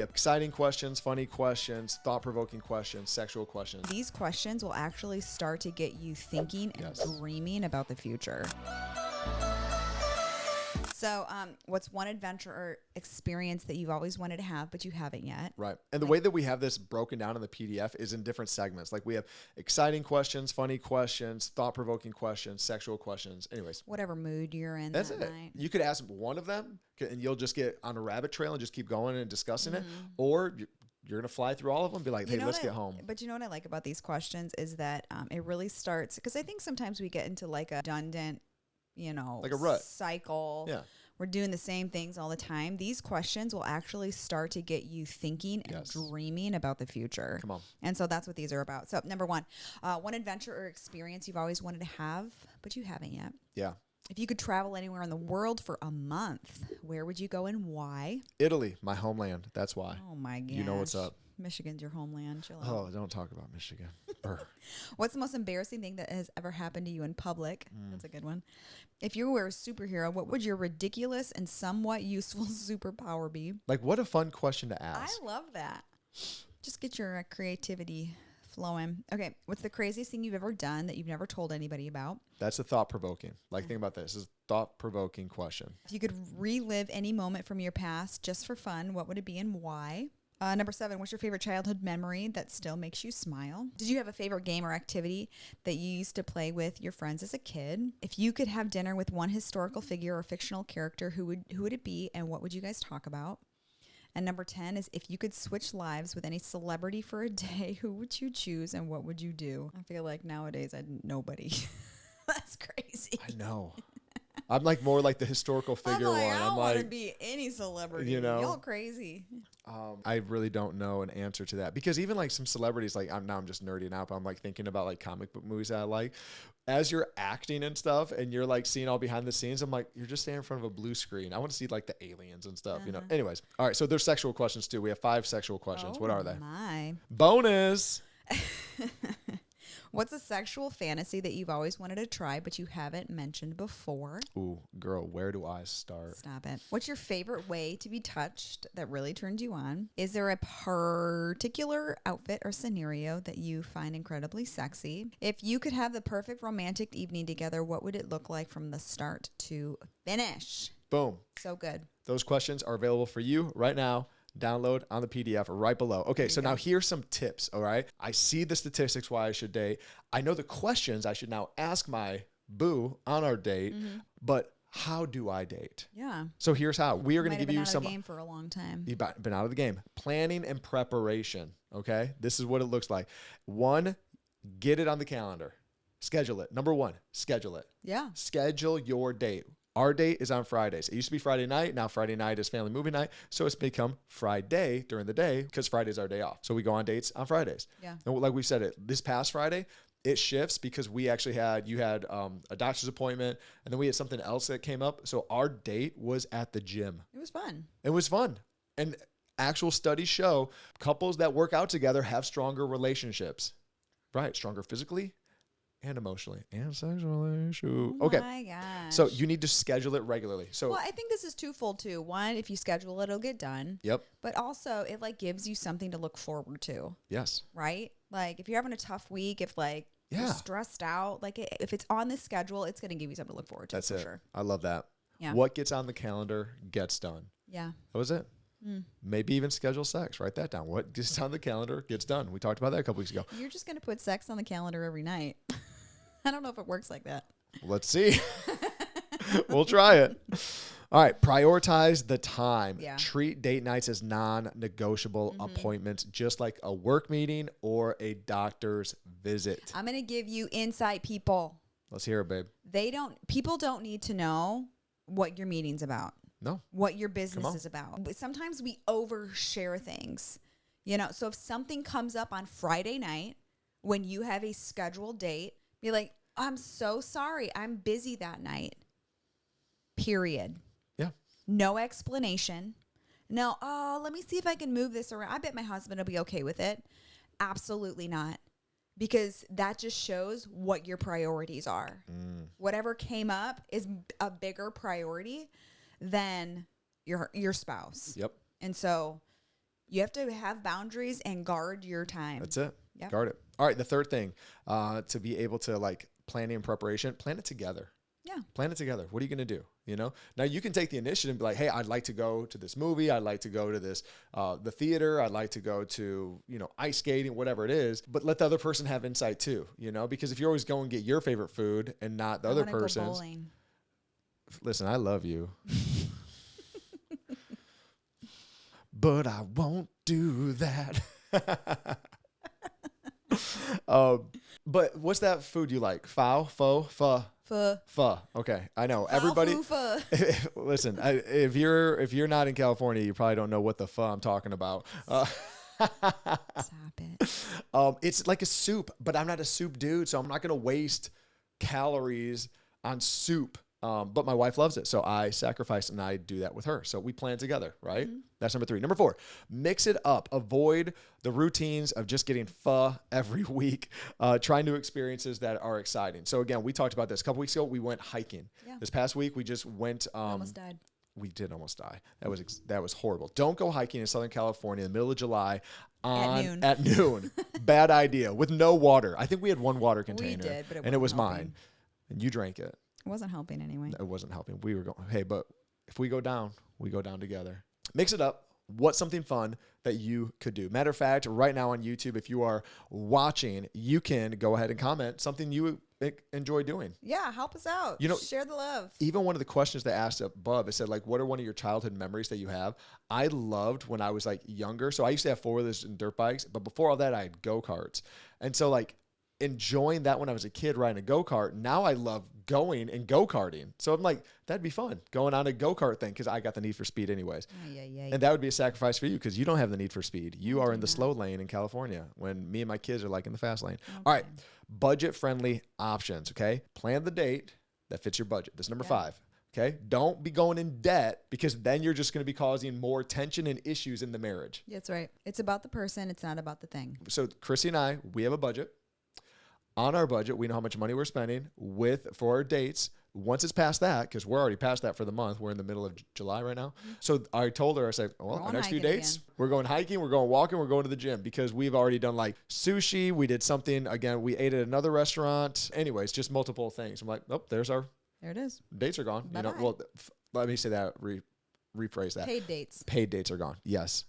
exciting questions, funny questions, thought-provoking questions, sexual questions. These questions will actually start to get you thinking and dreaming about the future. So what's one adventure or experience that you've always wanted to have, but you haven't yet? Right. And the way that we have this broken down in the PDF is in different segments. Like we have exciting questions, funny questions, thought-provoking questions, sexual questions. Anyways. Whatever mood you're in That's that it. night. You could ask one of them and you'll just get on a rabbit trail and just keep going and discussing it. Or you're going to fly through all of them and be like, hey, let's get home. But you know what I like about these questions is that it really starts, because I think sometimes we get into like a redundant, like a rut cycle. Yeah. We're doing the same things all the time. These questions will actually start to get you thinking and dreaming about the future. Come on. And so that's what these are about. So number one adventure or experience you've always wanted to have, but you haven't yet. Yeah. If you could travel anywhere in the world for a month, where would you go and why? Italy, my homeland. That's why. Oh my gosh. You know what's up. Michigan's your homeland. Chill out. Oh, don't talk about Michigan. What's the most embarrassing thing that has ever happened to you in public? That's a good one. If you were a superhero, what would your ridiculous and somewhat useful superpower be? Like, what a fun question to ask. I love that. Just get your creativity flowing. Okay, what's the craziest thing you've ever done that you've never told anybody about? That's a thought-provoking. Like, think about this. This is a thought-provoking question. If you could relive any moment from your past just for fun, what would it be and why? Number 7, what's your favorite childhood memory that still makes you smile? Did you have a favorite game or activity that you used to play with your friends as a kid? If you could have dinner with one historical figure or fictional character, who would it be and what would you guys talk about? And number 10 is, if you could switch lives with any celebrity for a day, who would you choose and what would you do? I feel like nowadays nobody. That's crazy. I know. I'm like more like the historical figure one. I don't want to be any celebrity. Y'all crazy. I really don't know an answer to that, because even like some celebrities, like I'm just nerding out, but I'm like thinking about like comic book movies that I like. As you're acting and stuff and you're like seeing all behind the scenes, I'm like, you're just standing in front of a blue screen. I want to see like the aliens and stuff, Anyways. All right. So there's sexual questions too. We have 5 sexual questions. What are they? My. Bonus. What's a sexual fantasy that you've always wanted to try, but you haven't mentioned before? Ooh, girl, where do I start? Stop it. What's your favorite way to be touched that really turns you on? Is there a particular outfit or scenario that you find incredibly sexy? If you could have the perfect romantic evening together, what would it look like from the start to finish? Boom. So good. Those questions are available for you right now. Download on the PDF right below. Okay, so now here's some tips, all right? I see the statistics why I should date. I know the questions I should now ask my boo on our date, but how do I date? Yeah. So here's how. We are going to give you some... You've been out of the game for a long time. You've been out of the game. Planning and preparation, okay? This is what it looks like. 1, get it on the calendar. Schedule it. Number 1, schedule it. Yeah. Schedule your date. Our date is on Fridays. It used to be Friday night. Now Friday night is family movie night. So it's become Friday during the day because Friday's our day off. So we go on dates on Fridays. Yeah. And like we said, this past Friday, it shifts because we actually you had a doctor's appointment, and then we had something else that came up. So our date was at the gym. It was fun. It was fun. And actual studies show couples that work out together have stronger relationships. Right. Stronger physically and emotionally and sexually. Okay. Oh my gosh. So you need to schedule it regularly. So I think this is twofold too. One, if you schedule it, it'll get done. Yep. But also it like gives you something to look forward to. Yes. Right? Like if you're having a tough week, if like you're stressed out, like if it's on the schedule, it's going to give you something to look forward to. That's for it. Sure. I love that. Yeah. What gets on the calendar gets done. Yeah. That was it. Maybe even schedule sex. Write that down. What gets on the calendar gets done. We talked about that a couple weeks ago. You're just going to put sex on the calendar every night. I don't know if it works like that. Let's see. We'll try it. All right. Prioritize the time. Yeah. Treat date nights as non-negotiable appointments, just like a work meeting or a doctor's visit. I'm going to give you insight, people. Let's hear it, babe. People don't need to know what your meeting's about. No. What your business is about. Sometimes we overshare things. So if something comes up on Friday night when you have a scheduled date, be like, I'm so sorry. I'm busy that night. Period. Yeah. No explanation. No, let me see if I can move this around. I bet my husband will be okay with it. Absolutely not. Because that just shows what your priorities are. Whatever came up is a bigger priority than your spouse. Yep. And so You have to have boundaries and guard your time. That's it. Yep. Guard it. All right. The third thing, to be able to like planning and preparation, plan it together. Yeah. Plan it together. What are you going to do? You know, now you can take the initiative and be like, hey, I'd like to go to this movie. I'd like to go to this, the theater. I'd like to go to, you know, ice skating, whatever it is, but let the other person have insight too, you know, because if you're always going to get your favorite food and not the other person's. Listen, I love you. But I won't do that. But what's that food you like? Pho? Pho? Pho. Okay, I know. Everybody. Listen, if you're not in California, you probably don't know what the pho I'm talking about. Stop it. It's like a soup, but I'm not a soup dude, so I'm not gonna waste calories on soup. But my wife loves it, so I sacrifice and I do that with her. So we plan together, right? Mm-hmm. That's number 3. Number 4, mix it up. Avoid the routines of just getting pho every week. Try new experiences that are exciting. So again, we talked about this a couple weeks ago. We went hiking. Yeah. This past week, we just went. Almost died. We did almost die. That was horrible. Don't go hiking in Southern California in the middle of July at noon. Bad idea. With no water. I think we had one water container. We did, but it was mine, and you drank it. It wasn't helping anyway. It wasn't helping. We were going, hey, but if we go down together. Mix it up. What's something fun that you could do? Matter of fact, right now on YouTube, if you are watching, you can go ahead and comment something you enjoy doing. Yeah, help us out. You know, share the love. Even one of the questions they asked above, it said, like, what are one of your childhood memories that you have? I loved when I was like younger. So I used to have 4-wheelers and dirt bikes, but before all that, I had go-karts. And so like, enjoying that when I was a kid riding a go-kart. Now I love going and go-karting. So I'm like, that'd be fun going on a go-kart thing because I got the need for speed anyways. And that would be a sacrifice for you because you don't have the need for speed. You are in the slow lane in California when me and my kids are like in the fast lane. Okay. All right. Budget-friendly options, okay? Plan the date that fits your budget. This is number 5. Okay. Don't be going in debt because then you're just going to be causing more tension and issues in the marriage. That's right. It's about the person. It's not about the thing. So Krissy and I, we have a budget. On our budget, we know how much money we're spending for our dates. Once it's past that, because we're already past that for the month, we're in the middle of July right now. Mm-hmm. So I told her, I said, well, our next few dates, again. We're going hiking, we're going walking, we're going to the gym because we've already done like sushi. We did something, again, we ate at another restaurant. Anyways, just multiple things. I'm like, oh, there it is. Dates are gone. Bye-bye. You know, well, let me say that, rephrase that. Paid dates. Paid dates are gone. Yes.